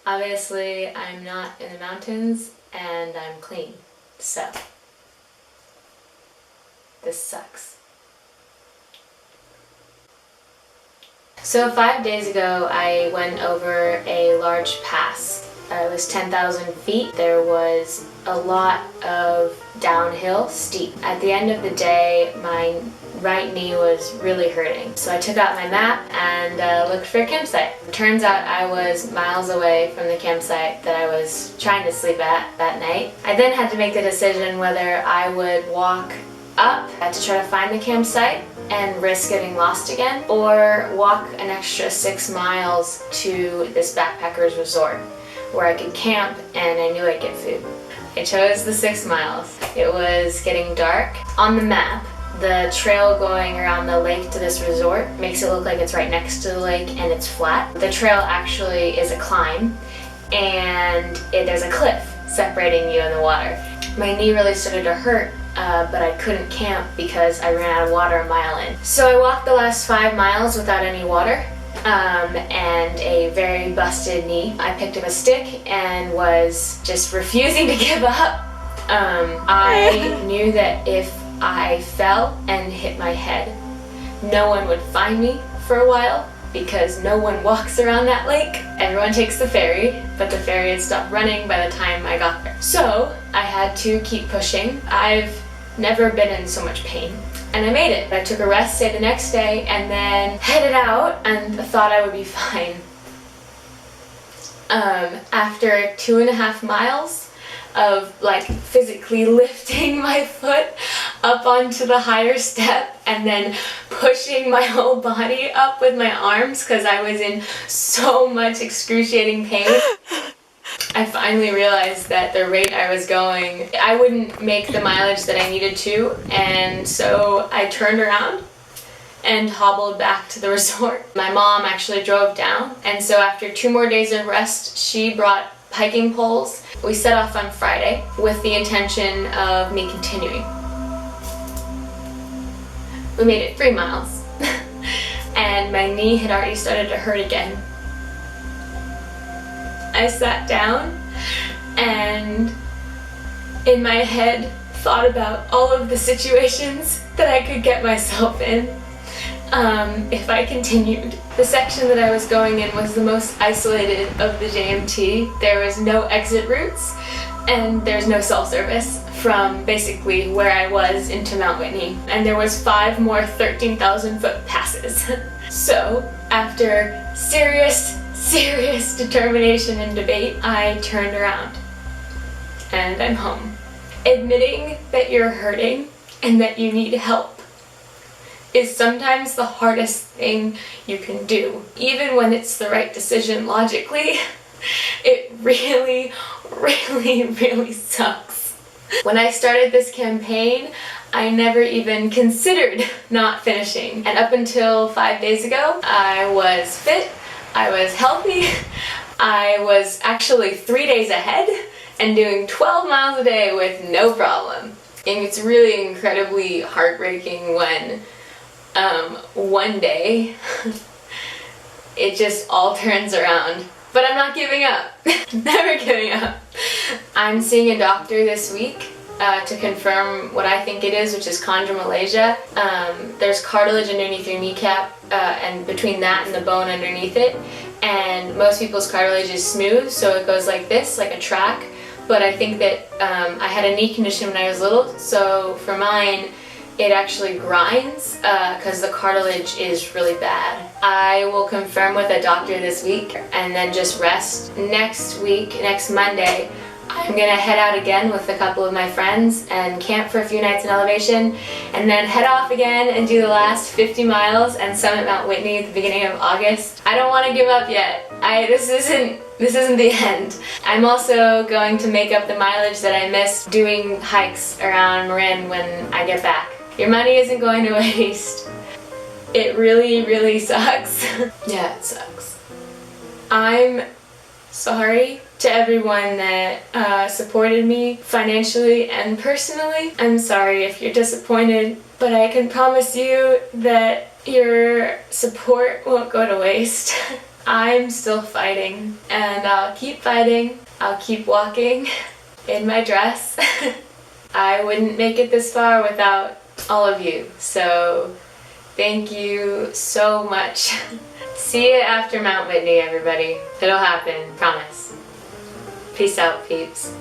Obviously, I'm not in the mountains and I'm clean, so this sucks. So 5 days ago, I went over a large pass. It was 10,000 feet. There was a lot of downhill, steep. At the end of the day, my right knee was really hurting. So I took out my map and looked for a campsite. Turns out I was miles away from the campsite that I was trying to sleep at that night. I then had to make the decision whether I would walk up to try to find the campsite and risk getting lost again, or walk an extra 6 miles to this backpackers resort where I could camp and I knew I'd get food. I chose the 6 miles. It was getting dark. On the map, the trail going around the lake to this resort makes it look like it's right next to the lake and it's flat. The trail actually is a climb, and there's a cliff separating you and the water. My knee really started to hurt, but I couldn't camp because I ran out of water a mile in. So I walked the last 5 miles without any water and a very busted knee. I picked up a stick and was just refusing to give up. I knew that if I fell and hit my head, no one would find me for a while because no one walks around that lake. Everyone takes the ferry, but the ferry had stopped running by the time I got there. So I had to keep pushing. I've never been in so much pain. And I made it. I took a rest day the next day and then headed out and thought I would be fine. After 2.5 miles of physically lifting my foot up onto the higher step and then pushing my whole body up with my arms because I was in so much excruciating pain, I finally realized that the rate I was going, I wouldn't make the mileage that I needed to, and so I turned around and hobbled back to the resort. My mom actually drove down, and so after 2 more days of rest, she brought hiking poles. We set off on Friday with the intention of me continuing. We made it 3 miles, and my knee had already started to hurt again. I sat down and in my head thought about all of the situations that I could get myself in if I continued. The section that I was going in was the most isolated of the JMT. There was no exit routes and there's no cell service from basically where I was into Mount Whitney. And there was 5 more 13,000 foot passes. So after serious determination and debate, I turned around and I'm home. Admitting that you're hurting and that you need help is sometimes the hardest thing you can do. Even when it's the right decision logically, it really sucks. When I started this campaign, I never even considered not finishing. And up until 5 days ago, I was fit, I was healthy, I was actually 3 days ahead and doing 12 miles a day with no problem. And it's really incredibly heartbreaking when one day it just all turns around. But I'm not giving up. Never giving up. I'm seeing a doctor this week to confirm what I think it is, which is chondromalacia. There's cartilage underneath your kneecap and between that and the bone underneath it. And most people's cartilage is smooth, so it goes like this, like a track. But I think that I had a knee condition when I was little, so for mine, it actually grinds because the cartilage is really bad. I will confirm with a doctor this week and then just rest. Next week, next Monday, I'm gonna head out again with a couple of my friends and camp for a few nights in elevation and then head off again and do the last 50 miles and summit Mount Whitney at the beginning of August. I don't want to give up yet. This isn't the end. I'm also going to make up the mileage that I missed doing hikes around Marin when I get back. Your money isn't going to waste. It really sucks. Yeah, it sucks. I'm sorry to everyone that supported me financially and personally. I'm sorry if you're disappointed, but I can promise you that your support won't go to waste. I'm still fighting, and I'll keep fighting. I'll keep walking in my dress. I wouldn't make it this far without all of you, so thank you so much. See you after Mount Whitney, everybody. It'll happen, promise. Peace out, peeps.